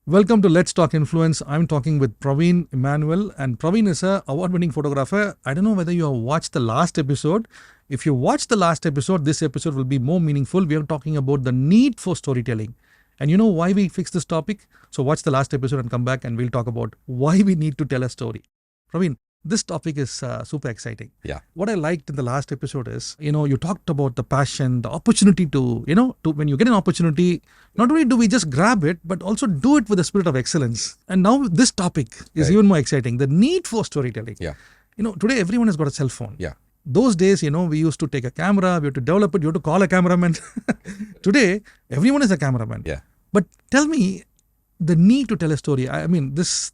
Welcome to Let's Talk Influence. I'm talking with Praveen Emmanuel, and Praveen is a award-winning photographer. I don't know whether you have watched the last episode. If you watched the last episode, this episode will be more meaningful. We are talking about the need for storytelling. And you know why we fixed this topic? So watch the last episode and come back and we'll talk about why we need to tell a story. Praveen, this topic is super exciting. Yeah. What I liked in the last episode is, you talked about the passion, the opportunity to when you get an opportunity, not only do we just grab it, but also do it with a spirit of excellence. And now this topic is even more exciting, the need for storytelling. Yeah. Today everyone has got a cell phone. Yeah. Those days, we used to take a camera, we have to develop it, you have to call a cameraman. Today, everyone is a cameraman. Yeah. But tell me, the need to tell a story. I mean, this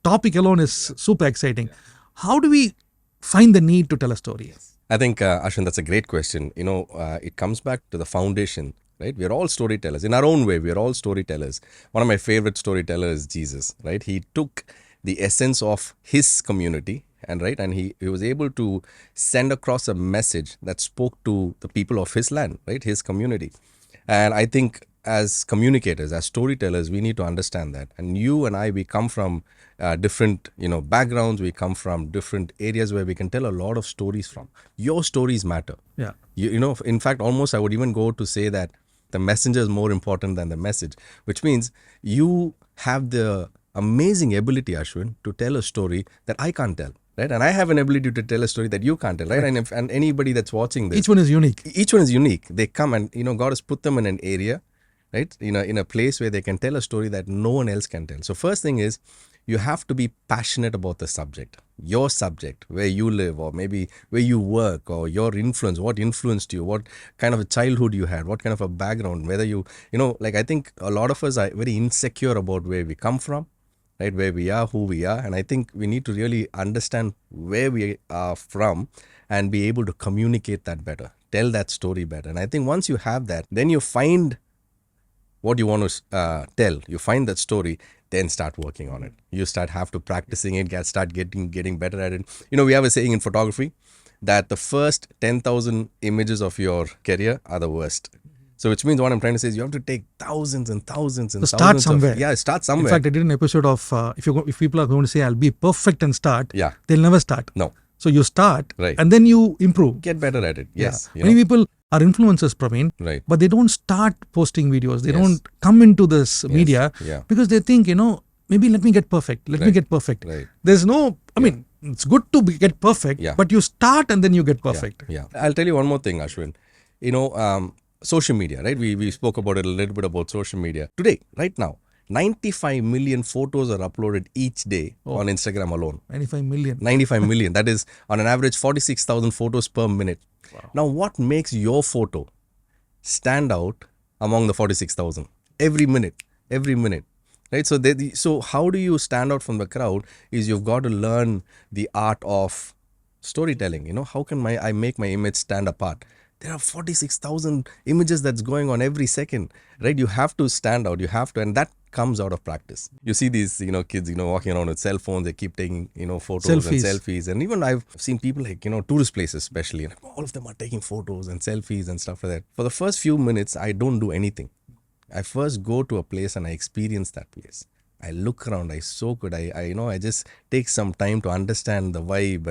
topic alone is super exciting. How do we find the need to tell a story? I think, Ashvin, that's a great question. It comes back to the foundation, right? We're all storytellers. In our own way, we're all storytellers. One of my favorite storytellers is Jesus, right? He took the essence of his community and he was able to send across a message that spoke to the people of his land, right? His community. And I think as communicators, as storytellers, we need to understand that. And you and I, we come from different, backgrounds. We come from different areas where we can tell a lot of stories from. Your stories matter. Yeah. In fact, almost I would even go to say that the messenger is more important than the message, which means you have the amazing ability, Ashwin, to tell a story that I can't tell. Right, and I have an ability to tell a story that you can't tell, right? And anybody that's watching this, each one is unique. Each one is unique. They come and God has put them in an area, right? In a place where they can tell a story that no one else can tell. So first thing is, you have to be passionate about the subject, your subject, where you live, or maybe where you work, or your influence. What influenced you? What kind of a childhood you had? What kind of a background? Whether I think a lot of us are very insecure about where we come from. Right, where we are, who we are. And I think we need to really understand where we are from and be able to communicate that better, tell that story better. And I think once you have that, then you find what you want to tell, you find that story, then start working on it. You have to practicing it, start getting better at it. We have a saying in photography that the first 10,000 images of your career are the worst. So which means what I'm trying to say is you have to take thousands and thousands and so start thousands somewhere. Start somewhere. In fact, I did an episode of if people are going to say I'll be perfect and start, they'll never start. No. So you start, right, and then you improve. Get better at it. Yes. Yeah. Many people are influencers, Praveen, right, but they don't start posting videos. They don't come into this media because they think, maybe let me get perfect. Let me get perfect. Right. There's no, I mean, it's good to get perfect, but you start and then you get perfect. Yeah. I'll tell you one more thing, Ashwin. Social media, right? We spoke about it a little bit about social media. Today, right now, 95 million photos are uploaded each day on Instagram alone. 95 million. 95 million. That is on an average 46,000 photos per minute. Wow. Now, what makes your photo stand out among the 46,000? Every minute. Right? So how do you stand out from the crowd is you've got to learn the art of storytelling. How can I make my image stand apart? There are 46,000 images that's going on every second, right? You have to stand out. You have to, and that comes out of practice. You see these, kids, walking around with cell phones. They keep taking, photos and selfies. And even I've seen people like, tourist places especially, and all of them are taking photos and selfies and stuff like that. For the first few minutes, I don't do anything. I first go to a place and I experience that place. I look around, I soak it, I just take some time to understand the vibe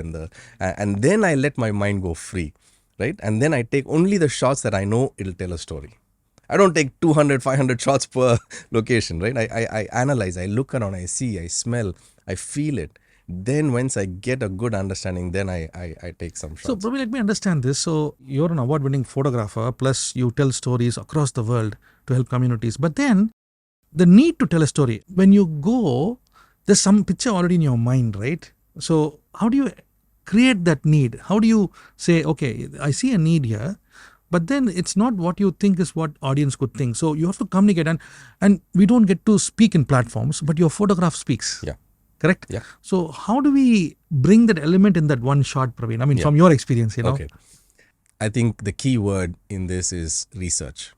and then I let my mind go free. Right? And then I take only the shots that I know it'll tell a story. I don't take 200, 500 shots per location, right? I analyze, I look around, I see, I smell, I feel it. Then once I get a good understanding, then I take some shots. So, probably let me understand this. So, you're an award-winning photographer, plus you tell stories across the world to help communities. But then, the need to tell a story. When you go, there's some picture already in your mind, right? So, how do you create that need? How do you say, okay, I see a need here, but then it's not what you think is what audience could think. So you have to communicate, and we don't get to speak in platforms, but your photograph speaks. Yeah. Correct? Yeah. So how do we bring that element in that one shot, Praveen? I mean, from your experience, Okay. I think the key word in this is research.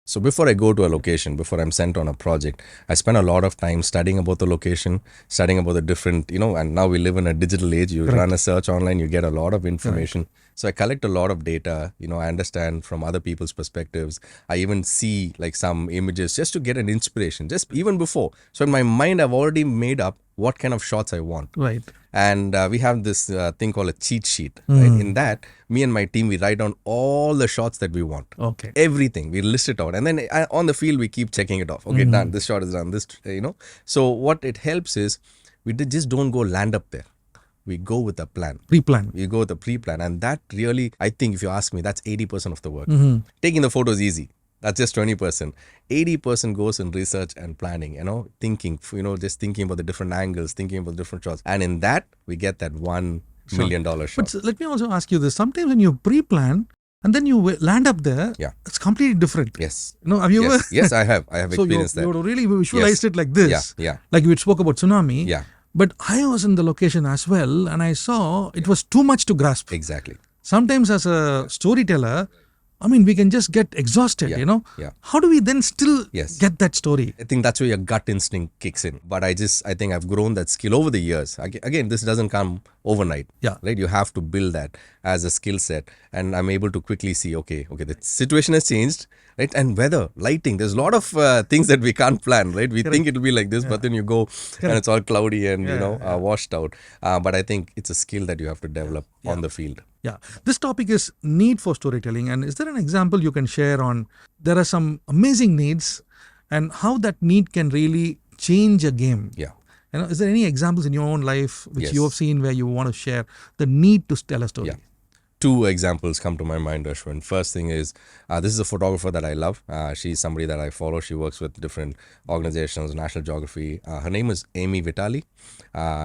So before I go to a location, before I'm sent on a project, I spend a lot of time studying about the location, studying about the different, and now we live in a digital age. You run a search online, you get a lot of information. So I collect a lot of data, I understand from other people's perspectives. I even see like some images just to get an inspiration, just even before. So in my mind, I've already made up what kind of shots I want. Right. And we have this thing called a cheat sheet. Right? In that, me and my team, we write down all the shots that we want. Okay. Everything. We list it out. And then on the field, we keep checking it off. Okay, done. This shot is done. So what it helps is we just don't go land up there. We go with a plan. Pre-plan. We go with a pre-plan. And that really, I think if you ask me, that's 80% of the work. Taking the photo is easy. That's just 20%. 80% goes in research and planning, thinking, just thinking about the different angles, thinking about different shots. And in that, we get that $1 million shot. But let me also ask you this. Sometimes when you pre-plan and then you land up there, it's completely different. Yes. Have you ever? Yes, I have. I have experienced that. So you really visualized it like this. Yeah. Like we spoke about tsunami. Yeah. But I was in the location as well and I saw it was too much to grasp. Exactly. Sometimes as a storyteller, we can just get exhausted, Yeah. How do we then still get that story? I think that's where your gut instinct kicks in. But I think I've grown that skill over the years. Again, this doesn't come overnight. Yeah. Right? You have to build that as a skill set. And I'm able to quickly see, okay, the situation has changed, right? And weather, lighting, there's a lot of things that we can't plan, right? We think it'll be like this, but then you go and it's all cloudy and, washed out. But I think it's a skill that you have to develop on the field. Yeah. This topic is need for storytelling. And is there an example you can share on there are some amazing needs and how that need can really change a game? Yeah. Is there any examples in your own life which Yes. you have seen where you want to share the need to tell a story? Yeah. Two examples come to my mind, Ashwin. First thing is, this is a photographer that I love. She's somebody that I follow. She works with different organizations, National Geography. Her name is Amy Vitali.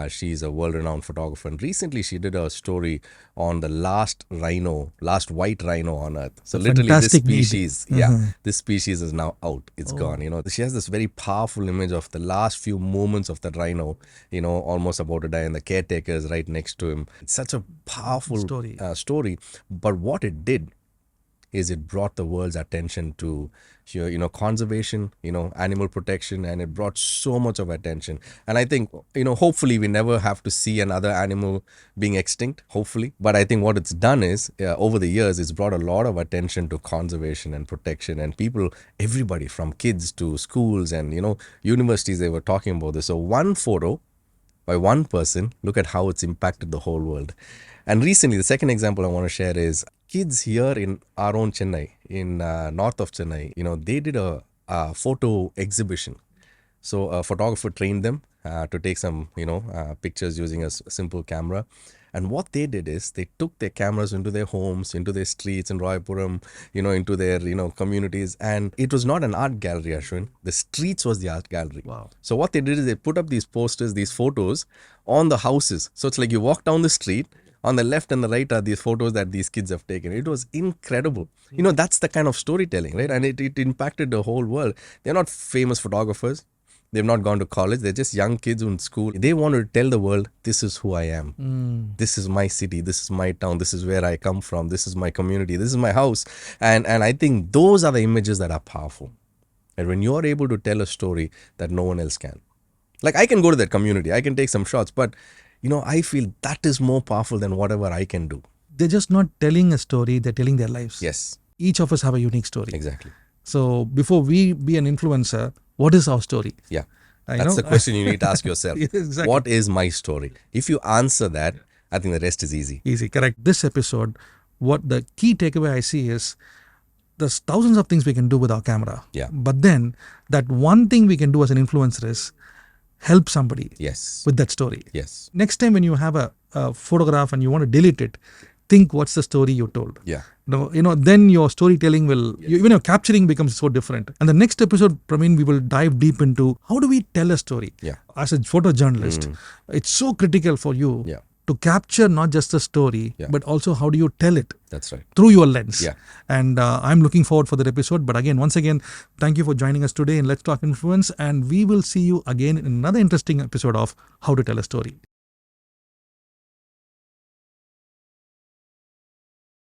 She's a world-renowned photographer. And recently, she did a story on the last white rhino on Earth. So literally, this fantastic need. species, this species is now out. It's gone. She has this very powerful image of the last few moments of that rhino, almost about to die, and the caretaker is right next to him. It's such a powerful story. But what it did is it brought the world's attention to conservation, animal protection, and it brought so much of attention. And I think, hopefully we never have to see another animal being extinct, hopefully. But I think what it's done is, over the years, it's brought a lot of attention to conservation and protection, and people, everybody from kids to schools and, universities, they were talking about this. So one photo by one person, look at how it's impacted the whole world. And recently, the second example I want to share is kids here in our own Chennai, in north of Chennai, they did a photo exhibition. So a photographer trained them to take some, pictures using a simple camera. And what they did is they took their cameras into their homes, into their streets in Royapuram, into their, communities. And it was not an art gallery, Ashwin. The streets was the art gallery. Wow. So what they did is they put up these posters, these photos on the houses. So it's like you walk down the street, on the left and the right are these photos that these kids have taken. It was incredible. That's the kind of storytelling, right? And it impacted the whole world. They're not famous photographers. They've not gone to college. They're just young kids in school. They want to tell the world, this is who I am. This is my city. This is my town. This is where I come from. This is my community. This is my house. And I think those are the images that are powerful. And when you're able to tell a story that no one else can. Like I can go to that community. I can take some shots. But, I feel that is more powerful than whatever I can do. They're just not telling a story. They're telling their lives. Yes. Each of us have a unique story. Exactly. So before we be an influencer, what is our story? Yeah. That's the question you need to ask yourself. Exactly. What is my story? If you answer that, I think the rest is easy. Easy, correct. This episode, what the key takeaway I see is there's thousands of things we can do with our camera. Yeah. But then that one thing we can do as an influencer is help somebody Yes. with that story. Yes. Next time when you have a photograph and you want to delete it, think what's the story you told. Yeah. Then your storytelling will, even your capturing becomes so different. And the next episode, Praveen, we will dive deep into how do we tell a story. Yeah. As a photojournalist, it's so critical for you Yeah. to capture not just the story, but also how do you tell it That's right. through your lens. Yeah. And I'm looking forward for that episode. But again, once again, thank you for joining us today in Let's Talk Influence. And we will see you again in another interesting episode of How to Tell a Story.